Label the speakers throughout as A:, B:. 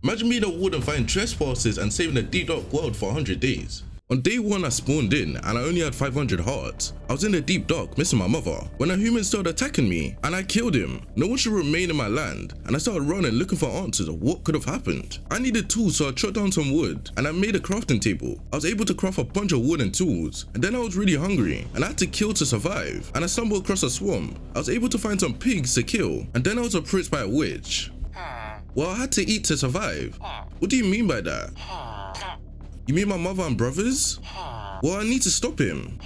A: Imagine being a warden fighting trespassers and saving a deep dark world for 100 days. On day 1 I spawned in and I only had 500 hearts. I was in the deep dark missing my mother when a human started attacking me and I killed him. No one should remain in my land and I started running looking for answers of what could have happened. I needed tools, so I chopped down some wood and I made a crafting table. I was able to craft a bunch of wooden tools, and then I was really hungry and I had to kill to survive, and I stumbled across a swamp. I was able to find some pigs to kill, and then I was approached by a witch. Well, I had to eat to survive. What do you mean by that? You mean my mother and brothers? Well, I need to stop him.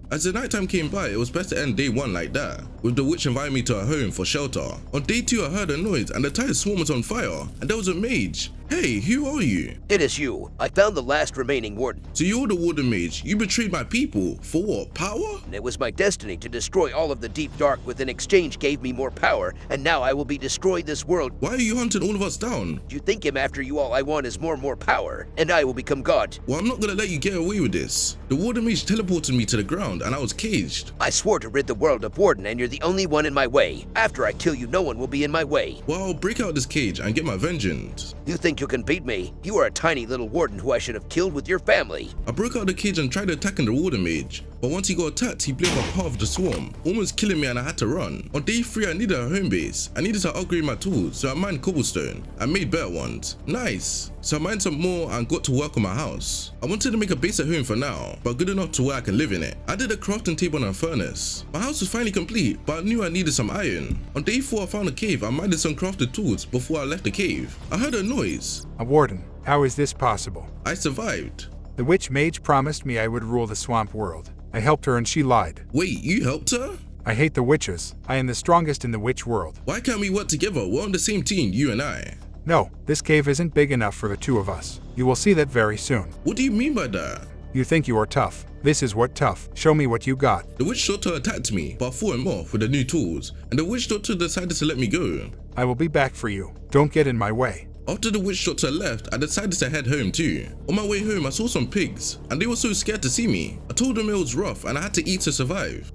A: As the nighttime came by, it was best to end day 1 like that, with the witch inviting me to her home for shelter. On day 2 I heard a noise and the entire swarm was on fire, and there was a mage. Hey, who are you?
B: It is you. I found the last remaining warden.
A: So you're the warden mage. You betrayed my people. For what? Power?
B: It was my destiny to destroy all of the deep dark, with an exchange gave me more power, and now I will be destroying this world.
A: Why are you hunting all of us down?
B: You think him after you all I want is more and more power, and I will become God.
A: Well, I'm not gonna let you get away with this. The warden mage teleported me to the ground and I was caged.
B: I swore to rid the world of Warden, and you're the only one in my way. After I kill you, no one will be in my way.
A: Well, I'll break out this cage and get my vengeance.
B: You think you can beat me? You are a tiny little warden who I should have killed with your family.
A: I broke out the cage and tried attacking the warden mage, but once he got attacked, he blamed my path of the swarm, almost killing me, and I had to run. On day 3 I needed a home base. I needed to upgrade my tools, so I mined cobblestone and made better ones. Nice! So I mined some more and got to work on my house. I wanted to make a base at home for now, but good enough to where I can live in it. I did a crafting table and a furnace. My house was finally complete, but I knew I needed some iron. On day 4 I found a cave and mined some crafted tools before I left the cave. I heard a noise.
C: A warden. How is this possible?
A: I survived.
C: The witch mage promised me I would rule the swamp world. I helped her and she lied.
A: Wait, you helped her?
C: I hate the witches. I am the strongest in the witch world.
A: Why can't we work together? We're on the same team, you and I.
C: No, this cave isn't big enough for the two of us. You will see that very soon.
A: What do you mean by that?
C: You think you are tough. This is what tough. Show me what you got.
A: The witch doctor attacked me, but I fought him off with the new tools, and the witch doctor decided to let me go.
C: I will be back for you. Don't get in my way.
A: After the witch doctor left, I decided to head home too. On my way home, I saw some pigs, and they were so scared to see me. I told them it was rough and I had to eat to survive.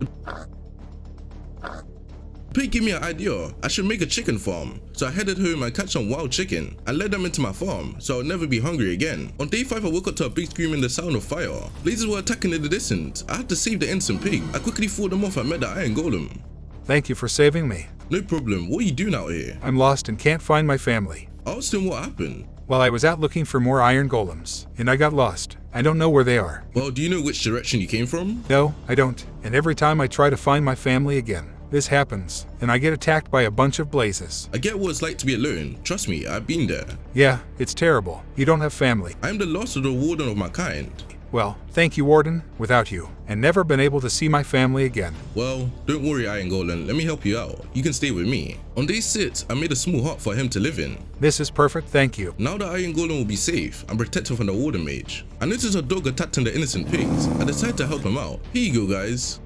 A: The pig gave me an idea. I should make a chicken farm. So I headed home and catch some wild chicken and led them into my farm, so I'll never be hungry again. On day 5 I woke up to a big scream and the sound of fire. Blazes were attacking in the distance. I had to save the innocent pig. I quickly fought them off and met the iron golem.
C: Thank you for saving me.
A: No problem. What are you doing out here?
C: I'm lost and can't find my family.
A: I asked him what happened.
C: Well, I was out looking for more iron golems, and I got lost. I don't know where they are.
A: Well, do you know which direction you came from?
C: No, I don't. And every time I try to find my family again, this happens, and I get attacked by a bunch of blazes.
A: I get what it's like to be alone. Trust me, I've been there.
C: Yeah, it's terrible. You don't have family.
A: I am the last of the warden of my kind.
C: Well, thank you, Warden. Without you, and never been able to see my family again.
A: Well, don't worry, Iron Golem. Let me help you out. You can stay with me. On day 6, I made a small hut for him to live in.
C: This is perfect, thank you.
A: Now the Iron Golem will be safe and protected from the Warden Mage. I noticed a dog attacking the innocent pigs. I decided to help him out. Here you go, guys.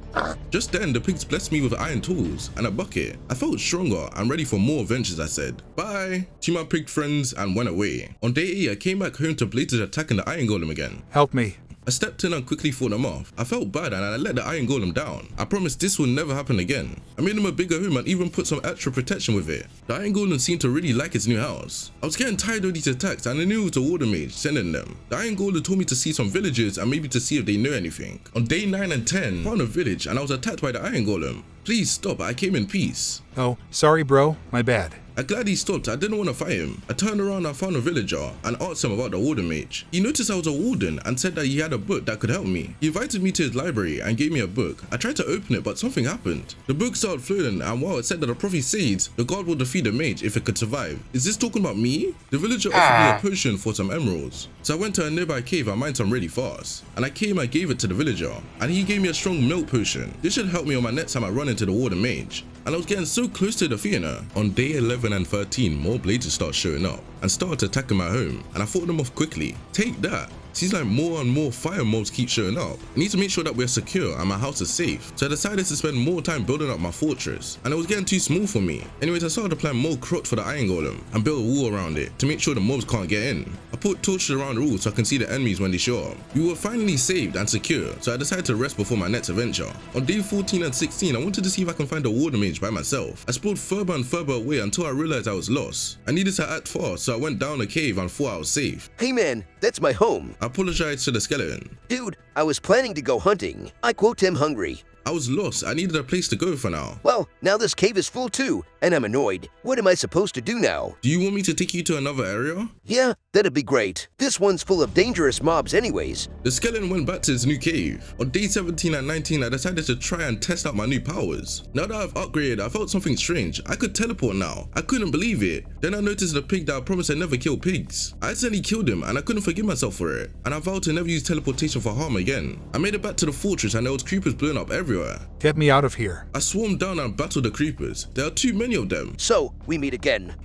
A: Just then, the pigs blessed me with iron tools and a bucket. I felt stronger and ready for more adventures. I said bye to my pig friends and went away. On day 8, I came back home to blazes attacking the Iron Golem again.
C: Help me.
A: I stepped in and quickly fought them off. I felt bad and I let the Iron Golem down. I promised this will never happen again. I made him a bigger home and even put some extra protection with it. The Iron Golem seemed to really like his new house. I was getting tired of these attacks and I knew it was the Warden Mage sending them. The Iron Golem told me to see some villagers and maybe to see if they know anything. On day 9 and 10, I found a village and I was attacked by the Iron Golem. Please stop, I came in peace.
C: Oh, sorry bro, my bad.
A: I'm glad he stopped. I didn't want to fight him. I turned around and found a villager and asked him about the Warden Mage. He noticed I was a warden and said that he had a book that could help me. He invited me to his library and gave me a book. I tried to open it, but something happened. The book started floating, and while it said that the prophet says the god will defeat the mage if it could survive. Is this talking about me? The villager offered me a potion for some emeralds. So I went to a nearby cave and mined some really fast. And I came and gave it to the villager, and he gave me a strong milk potion. This should help me on my next time I run into the Warden Mage. And I was getting so close to defeating her. On day 11 and 13, more blazes started showing up and started attacking my home, and I fought them off quickly. Take that. Seems like more and more fire mobs keep showing up. I need to make sure that we're secure and my house is safe. So I decided to spend more time building up my fortress, and it was getting too small for me. Anyways, I started to plan more crops for the iron golem and build a wall around it to make sure the mobs can't get in. I put torches around the wall so I can see the enemies when they show up. We were finally saved and secure, so I decided to rest before my next adventure. On day 14 and 16, I wanted to see if I can find a Warden mage by myself. I explored further and further away until I realized I was lost. I needed to act fast, so I went down a cave and thought I was safe.
B: Hey man, that's my home.
A: I apologized to the skeleton.
B: Dude, I was planning to go hunting. I quote him hungry.
A: I was lost. I needed a place to go for now.
B: Well, now this cave is full too, and I'm annoyed. What am I supposed to do now?
A: Do you want me to take you to another area?
B: Yeah, that'd be great. This one's full of dangerous mobs anyways.
A: The skeleton went back to his new cave. On day 17 and 19, I decided to try and test out my new powers. Now that I've upgraded, I felt something strange. I could teleport now. I couldn't believe it. Then I noticed the pig that I promised I'd never kill pigs. I accidentally killed him and I couldn't forgive myself for it. And I vowed to never use teleportation for harm again. I made it back to the fortress and there was creepers blowing up everywhere.
C: Get me out of here.
A: I swarmed down and battled the creepers. There are too many of them.
B: So, we meet again.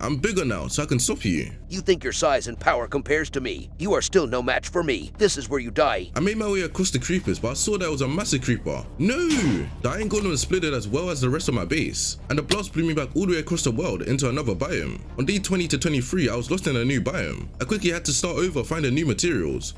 A: I'm bigger now, so I can stop you.
B: You think your size and power compares to me. You are still no match for me. This is where you die.
A: I made my way across the creepers, but I saw there was a massive creeper. No! The iron golem split as well as the rest of my base, and the blast blew me back all the way across the world into another biome. On day 20 to 23, I was lost in a new biome. I quickly had to start over finding new materials.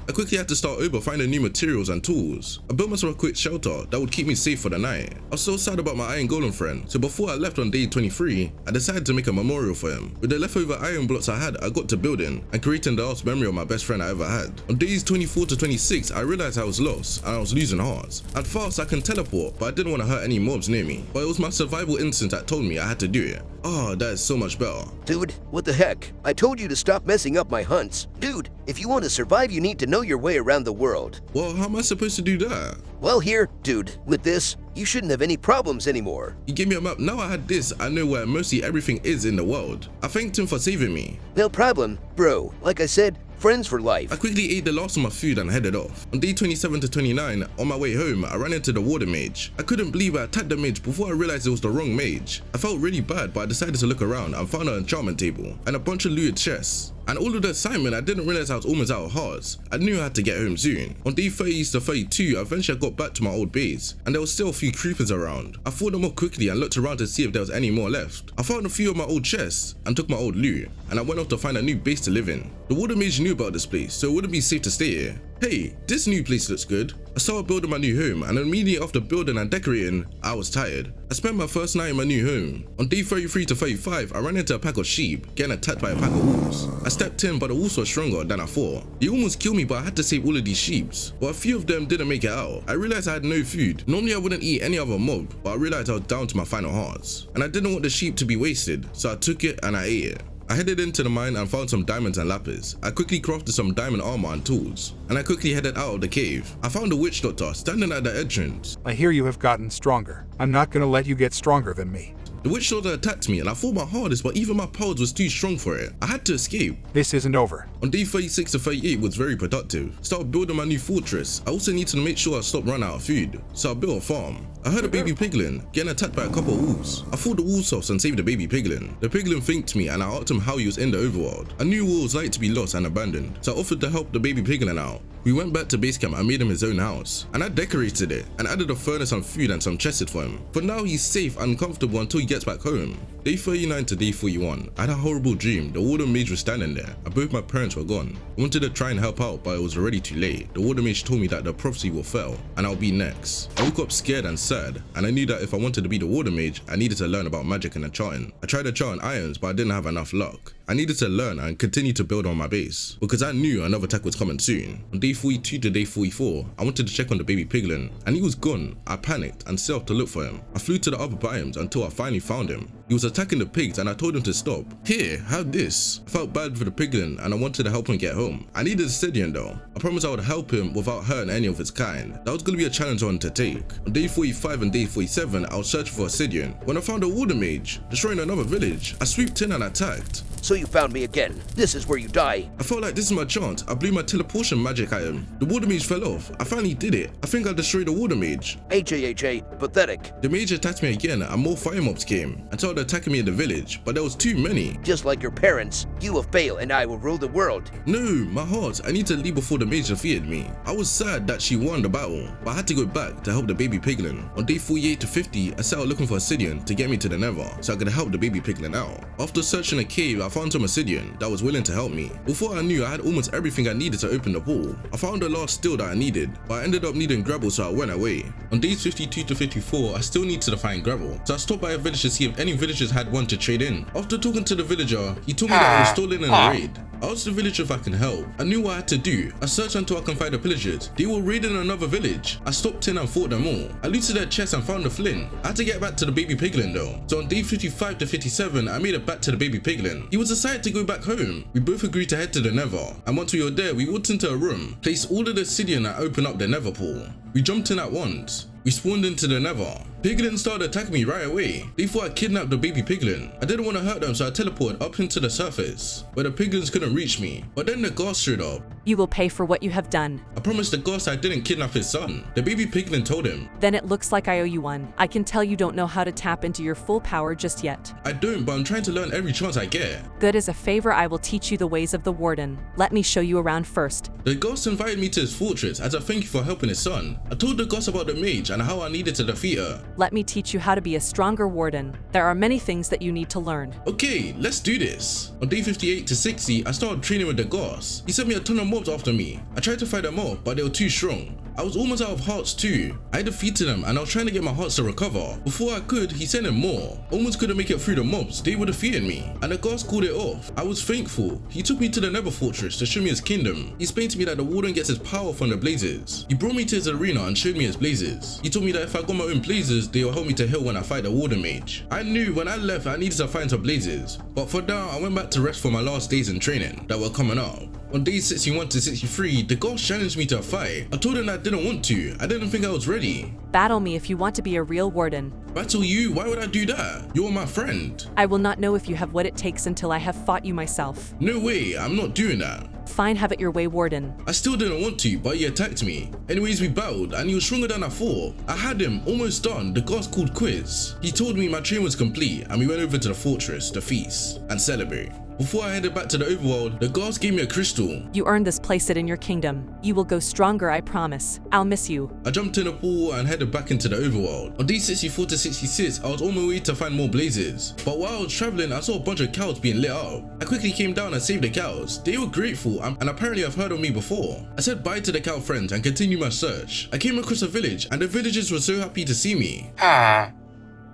A: And tools. I built myself a quick shelter that would keep me safe for the night. I was so sad about my iron golem friend, so before I left on day 23, I decided to make a memorial for him. With the leftover iron blocks I had, I got to building and creating the last memory of my best friend I ever had. On days 24 to 26, I realized I was lost and I was losing hearts. At first, I can teleport, but I didn't want to hurt any mobs near me. But it was my survival instinct that told me I had to do it. Oh, that is so much better.
B: Dude, what the heck? I told you to stop messing up my hunts. Dude, if you want to survive, you need to know your way around the world.
A: Well, how am I supposed to do that?
B: Well, here, dude, with this, you shouldn't have any problems anymore.
A: He gave me a map. Now I had this, I know where mostly everything is in the world. I thanked him for saving me.
B: No problem, bro. Like I said, friends for life.
A: I quickly ate the last of my food and headed off. On day 27 to 29, on my way home, I ran into the Warden mage. I couldn't believe I attacked the mage before I realized it was the wrong mage. I felt really bad, but I decided to look around and found an enchantment table and a bunch of looted chests. And all of the excitement, I didn't realize I was almost out of hearts. I knew I had to get home soon. On day 30 to 32, eventually I got back to my old base, and there was still a few creepers around. I fought them up quickly and looked around to see if there was any more left. I found a few of my old chests and took my old loot, and I went off to find a new base to live in. The Warden mage knew about this place, so it wouldn't be safe to stay here. Hey, this new place looks good. I started building my new home, and immediately after building and decorating, I was tired. I spent my first night in my new home. On day 33 to 35, I ran into a pack of sheep, getting attacked by a pack of wolves. I stepped in, but the wolves were stronger than I thought. They almost killed me, but I had to save all of these sheep. But a few of them didn't make it out. I realized I had no food. Normally I wouldn't eat any other mob, but I realized I was down to my final hearts. And I didn't want the sheep to be wasted, so I took it and I ate it. I headed into the mine and found some diamonds and lapis. I quickly crafted some diamond armor and tools, and I quickly headed out of the cave. I found a witch doctor standing at the entrance.
C: I hear you have gotten stronger. I'm not gonna let you get stronger than me.
A: The witch doctor attacked me and I fought my hardest, but even my powers was too strong for it. I had to escape.
C: This isn't over.
A: On day 36 to 38 was very productive. Started building my new fortress. I also needed to make sure I stopped running out of food, so I built a farm. I heard a baby piglin getting attacked by a couple of wolves. I fought the wolves off and saved the baby piglin. The piglin thanked me and I asked him how he was in the overworld. I knew wolves like to be lost and abandoned, so I offered to help the baby piglin out. We went back to base camp and made him his own house, and I decorated it and added a furnace and food and some chests for him. For now he's safe and comfortable until he gets back home. Day 39 to day 41, I had a horrible dream. The Warden mage was standing there and both my parents were gone. I wanted to try and help out, but it was already too late. The Warden mage told me that the prophecy will fail and I'll be next. I woke up scared and sad, and I knew that if I wanted to be the Warden mage, I needed to learn about magic and enchanting. I tried enchanting irons, but I didn't have enough luck. I needed to learn and continue to build on my base, because I knew another attack was coming soon. On day 42 to day 44, I wanted to check on the baby piglin, and he was gone. I panicked and set off to look for him. I flew to the other biomes until I finally found him. He was attacking the pigs and I told him to stop. Here, have this. I felt bad for the piglin and I wanted to help him get home. I needed a obsidian though. I promised I would help him without hurting any of its kind. That was going to be a challenge on to take. On day 45 and day 47, I was searching for obsidian when I found a Warden mage destroying another village. I swooped in and attacked.
B: So you found me again. This is where you die.
A: I felt like this is my chance. I blew my teleportation magic item. The Warden mage fell off. I finally did it. I think I destroyed the Warden mage.
B: HAHA, pathetic.
A: The mage attacked me again and more fire mobs came until I started attacking me in the village, but there was too many.
B: Just like your parents, you will fail and I will rule the world.
A: No, my heart, I need to leave before the mage defeated me. I was sad that she won the battle, but I had to go back to help the baby piglin. On day 48 to 50, I set out looking for obsidian to get me to the nether, so I could help the baby piglin out. After searching a cave, I found some obsidian that was willing to help me. Before I knew, I had almost everything I needed to open the portal. I found the last steel that I needed, but I ended up needing gravel, so I went away. On days 52 to 54, I still needed to find gravel, so I stopped by a village to see if any villagers had one to trade in. After talking to the villager, he told me that I was stolen in a raid. I asked the villager if I can help. I knew what I had to do. I searched until I can find the pillagers. They were raiding another village. I stopped in and fought them all. I looted their chests and found the flint. I had to get back to the baby piglin though. So on day 55 to 57, I made it back to the baby piglin. He was excited to go back home. We both agreed to head to the nether. And once we were there, we walked into a room, placed all of the obsidian and opened up the nether pool. We jumped in at once. We spawned into the nether. Piglins started attacking me right away. They thought I kidnapped the baby piglin. I didn't want to hurt them, so I teleported up into the surface, where the piglins couldn't reach me. But then the ghost showed up.
D: You will pay for what you have done.
A: I promised the ghost I didn't kidnap his son. The baby piglin told him.
D: Then it looks like I owe you one. I can tell you don't know how to tap into your full power just yet.
A: I don't, but I'm trying to learn every chance I get.
D: Good, as a favor, I will teach you the ways of the Warden. Let me show you around first.
A: The ghost invited me to his fortress as a thank you for helping his son. I told the ghost about the mage and how I needed to defeat her.
D: Let me teach you how to be a stronger Warden. There are many things that you need to learn.
A: Okay, let's do this. On day 58 to 60, I started training with the ghost. He sent me a ton of mobs after me. I tried to fight them off, but they were too strong. I was almost out of hearts too. I defeated them and I was trying to get my hearts to recover. Before I could, he sent in more. Almost couldn't make it through the mobs. They were defeating me. And the ghost called it off. I was thankful. He took me to the nether fortress to show me his kingdom. He explained to me that the warden gets his power from the blazes. He brought me to his arena and showed me his blazes. He told me that if I got my own blazes, they will help me to heal when I fight the warden mage. I knew when I left I needed to find some blazes. But for now, I went back to rest for my last days in training that were coming up. On days 61 to 63, the ghost challenged me to a fight. I told him that I didn't want to. I didn't think I was ready.
D: Battle me if you want to be a real Warden.
A: Battle you? Why would I do that? You're my friend.
D: I will not know if you have what it takes until I have fought you myself.
A: No way, I'm not doing that.
D: Fine, have it your way, Warden.
A: I still didn't want to, but he attacked me. Anyways, we battled, and he was stronger than I thought. I had him, almost done. The ghost called quiz. He told me my train was complete, and we went over to the fortress to feast and celebrate. Before I headed back to the overworld, the ghost gave me a crystal.
D: You earned this, place it in your kingdom. You will go stronger, I promise. I'll miss you.
A: I jumped in a pool and headed back into the overworld. On day 64 to 66, I was on my way to find more blazes. But while I was traveling, I saw a bunch of cows being lit up. I quickly came down and saved the cows. They were grateful and apparently have heard of me before. I said bye to the cow friends and continued my search. I came across a village and the villagers were so happy to see me. I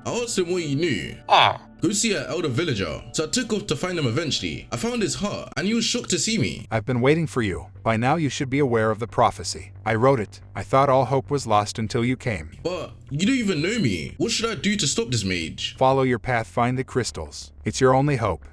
A: asked them what he knew. Go see an elder villager. So I took off to find him eventually. I found his hut and he was shocked to see me.
C: I've been waiting for you. By now you should be aware of the prophecy. I wrote it. I thought all hope was lost until you came.
A: But you don't even know me. What should I do to stop this mage?
C: Follow your path, find the crystals. It's your only hope.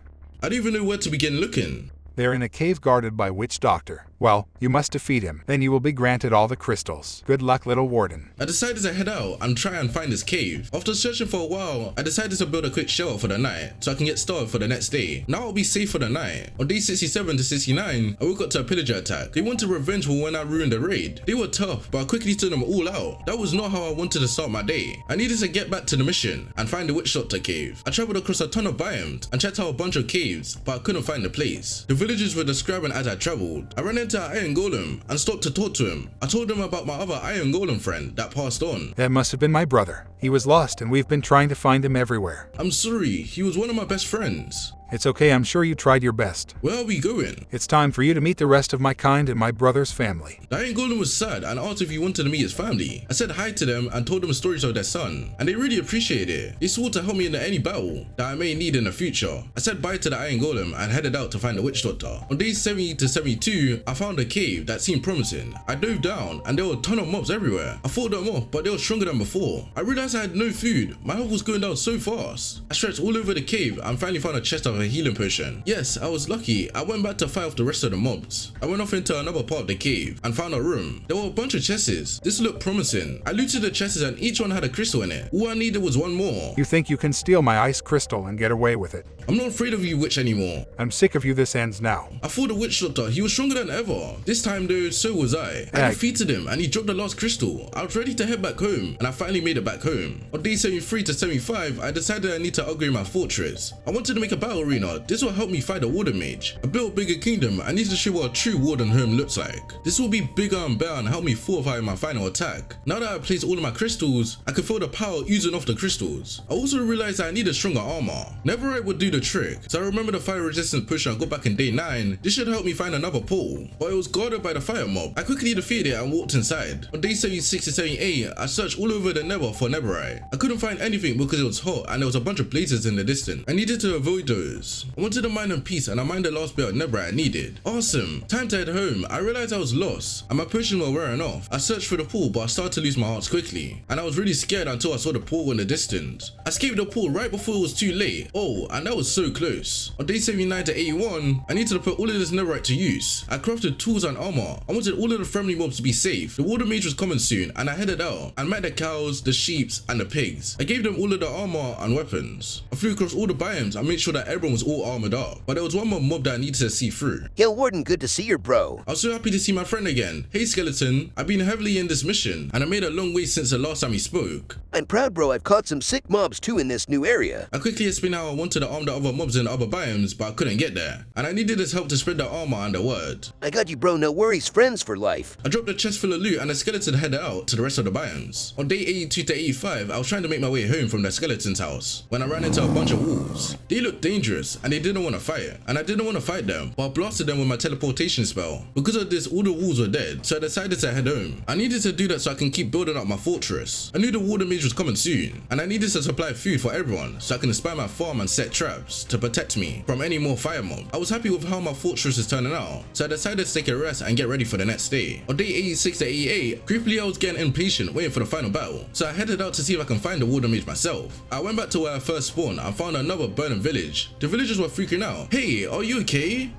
A: I don't even know where to begin looking.
C: They're in a cave guarded by Witch Doctor. Well, you must defeat him. Then you will be granted all the crystals. Good luck, little Warden.
A: I decided to head out and try and find this cave. After searching for a while, I decided to build a quick shelter for the night so I can get started for the next day. Now I'll be safe for the night. On day 67 to 69, I woke up to a pillager attack. They wanted revenge for when I ruined the raid. They were tough, but I quickly took them all out. That was not how I wanted to start my day. I needed to get back to the mission and find the Witch Doctor cave. I traveled across a ton of biomes and checked out a bunch of caves, but I couldn't find the place. The villagers were describing as I traveled. I ran into an iron golem and stopped to talk to him. I told him about my other iron golem friend that passed on.
C: That must have been my brother. He was lost and we've been trying to find him everywhere.
A: I'm sorry, he was one of my best friends.
C: It's okay, I'm sure you tried your best.
A: Where are we going?
C: It's time for you to meet the rest of my kind and my brother's family.
A: The Iron Golem was sad and asked if he wanted to meet his family. I said hi to them and told them stories of their son, and they really appreciated it. They swore to help me in any battle that I may need in the future. I said bye to the Iron Golem and headed out to find the Witch Doctor. On days 70 to 72, I found a cave that seemed promising. I dove down and there were a ton of mobs everywhere. I fought them off, but they were stronger than before. I realized I had no food. My health was going down so fast. I stretched all over the cave and finally found a chest of a healing potion. Yes, I was lucky. I went back to fight off the rest of the mobs. I went off into another part of the cave and found a room. There were a bunch of chests. This looked promising. I looted the chests and each one had a crystal in it. All I needed was one more.
C: You think you can steal my ice crystal and get away with it?
A: I'm not afraid of you, witch, anymore.
C: I'm sick of you. This ends now.
A: I fought the witch doctor. He was stronger than ever. This time though, so was I. I defeated him and he dropped the last crystal. I was ready to head back home and I finally made it back home. On day 73 to 75, I decided I need to upgrade my fortress. I wanted to make a battle arena. This will help me fight the Warden Mage. I built a bigger kingdom. I need to show what a true Warden home looks like. This will be bigger and better and help me fortify my final attack. Now that I placed all of my crystals, I can feel the power oozing off the crystals. I also realized that I needed stronger armor. Netherite would do the trick. So I remember the fire resistance potion I got back in day 9. This should help me find another portal. But it was guarded by the fire mob. I quickly defeated it and walked inside. On day 76 to 78, I searched all over the nether for netherite. I couldn't find anything because it was hot and there was a bunch of blazes in the distance. I needed to avoid those. I wanted to mine in peace and I mined the last bit of netherite I needed. Awesome. Time to head home. I realized I was lost and my potions were wearing off. I searched for the pool but I started to lose my hearts quickly. And I was really scared until I saw the pool in the distance. I escaped the pool right before it was too late. Oh, and that was so close. On day 79 to 81, I needed to put all of this netherite to use. I crafted tools and armor. I wanted all of the friendly mobs to be safe. The Warden Mage was coming soon and I headed out and met the cows, the sheep and the pigs. I gave them all of the armor and weapons. I flew across all the biomes and made sure that everyone was all armored up. But there was one more mob that I needed to see through.
B: Yo, Warden, good to see you, bro.
A: I was so happy to see my friend again. Hey skeleton, I've been heavily in this mission and I made a long way since the last time we spoke.
B: I'm proud, bro. I've caught some sick mobs too in this new area.
A: I quickly explained how I wanted to arm the other mobs in the other biomes, but I couldn't get there. And I needed his help to spread the armor and the word.
B: I got you, bro. No worries. Friends for life.
A: I dropped a chest full of loot and the skeleton headed out to the rest of the biomes. On day 82 to 85, I was trying to make my way home from the skeleton's house when I ran into a bunch of wolves. They looked dangerous and they didn't want to fight. And I didn't want to fight them, but I blasted them with my teleportation spell. Because of this, all the wolves were dead, so I decided to head home. I needed to do that so I can keep building up my fortress. I knew the Warden Mage was coming soon, and I needed to supply food for everyone so I can expand my farm and set traps to protect me from any more fire mob. I was happy with how my fortress is turning out, so I decided to take a rest and get ready for the next day. On day 86 to 88, creepily I was getting impatient waiting for the final battle, so I headed out to see if I can find the Warden Mage myself. I went back to where I first spawned and found another burning village. The villagers were freaking out. Hey, are you okay?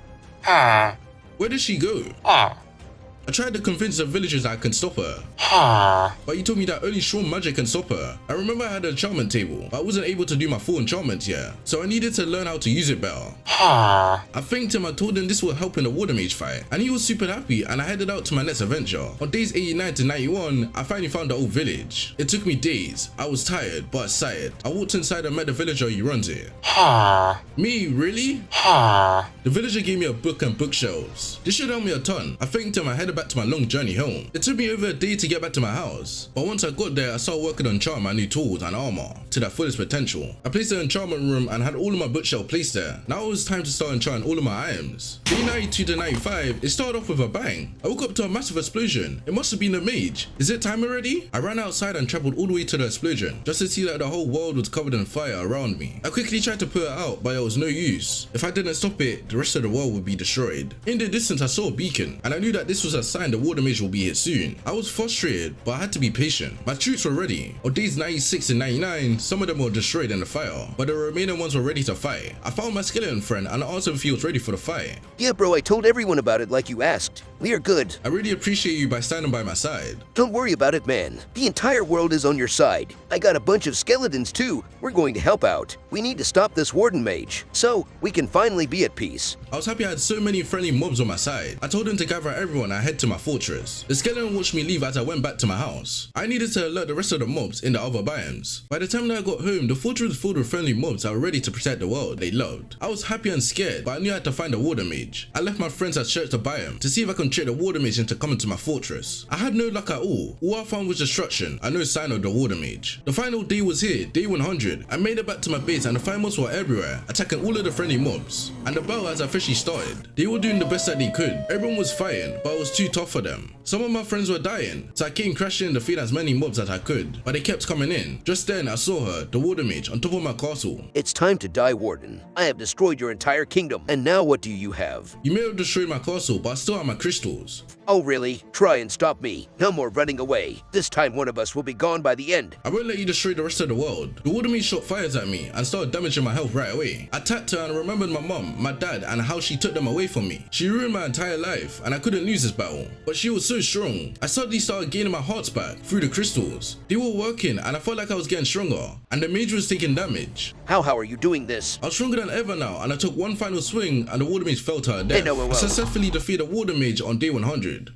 A: Where did she go? I tried to convince the villagers that I can stop her. But he told me that only strong magic can stop her. I remember I had an enchantment table, but I wasn't able to do my full enchantments yet, so I needed to learn how to use it better. I thanked him and told him this would help in the Warden Mage fight, and he was super happy and I headed out to my next adventure. On days 89 to 91, I finally found the old village. It took me days. I was tired, but excited. I walked inside and met the villager who runs it. Me, really? The villager gave me a book and bookshelves. This should help me a ton. I thanked him and headed back to my long journey home. It took me over a day to get back to my house, but once I got there, I started working on enchant my new tools and armor to their fullest potential. I placed the enchantment room and had all of my bookshelf placed there. Now it was time to start enchanting all of my items. Day 92 to 95, it started off with a bang. I woke up to a massive explosion. It must have been a mage. Is it time already? I ran outside and traveled all the way to the explosion just to see that the whole world was covered in fire around me. I quickly tried to put it out, but it was no use. If I didn't stop it, the rest of the world would be destroyed. In the distance, I saw a beacon, and I knew that this was a sign the Warden Mage will be here soon. I was frustrated, but I had to be patient. My troops were ready. On days 96 and 99, some of them were destroyed in the fire, but the remaining ones were ready to fight. I found my skeleton friend and asked him if he was ready for the fight.
B: Yeah, bro, I told everyone about it like you asked. We are good.
A: I really appreciate you by standing by my side.
B: Don't worry about it, man. The entire world is on your side. I got a bunch of skeletons too. We're going to help out. We need to stop this Warden Mage, so we can finally be at peace.
A: I was happy I had so many friendly mobs on my side. I told him to gather everyone and head to my fortress. The skeleton watched me leave as I went back to my house. I needed to alert the rest of the mobs in the other biomes. By the time that I got home, the fortress was filled with friendly mobs that were ready to protect the world they loved. I was happy and scared, but I knew I had to find a Warden Mage. I left my friends at church to buy him to see if I can trick the Warden Mage into coming to my fortress. I had no luck at all. All I found was destruction and no sign of the Warden Mage. The final day was here, day 100. I made it back to my base and the fire mobs were everywhere, attacking all of the friendly mobs. And the battle has officially started. They were doing the best that they could. Everyone was fighting, but it was too tough for them. Some of my friends were dying, so I came crashing in to feed as many mobs as I could, but they kept coming in. Just then I saw her, the Warden Mage, on top of my castle.
B: It's time to die, Warden. I have destroyed your entire kingdom, and now what do you have?
A: You may have destroyed my castle, but I still have my crystal. crystals.
B: Oh really? Try and stop me. No more running away. This time one of us will be gone by the end.
A: I won't let you destroy the rest of the world. The Warden shot fires at me and started damaging my health right away. I attacked her and remembered my mum, my dad, and how she took them away from me. She ruined my entire life and I couldn't lose this battle. But she was so strong. I suddenly started gaining my hearts back through the crystals. They were working and I felt like I was getting stronger. And the mage was taking damage.
B: How are you doing this?
A: I was stronger than ever now and I took one final swing and the Warden Mage fell to her death.
B: No.
A: I successfully defeated the Warden Mage on day 100.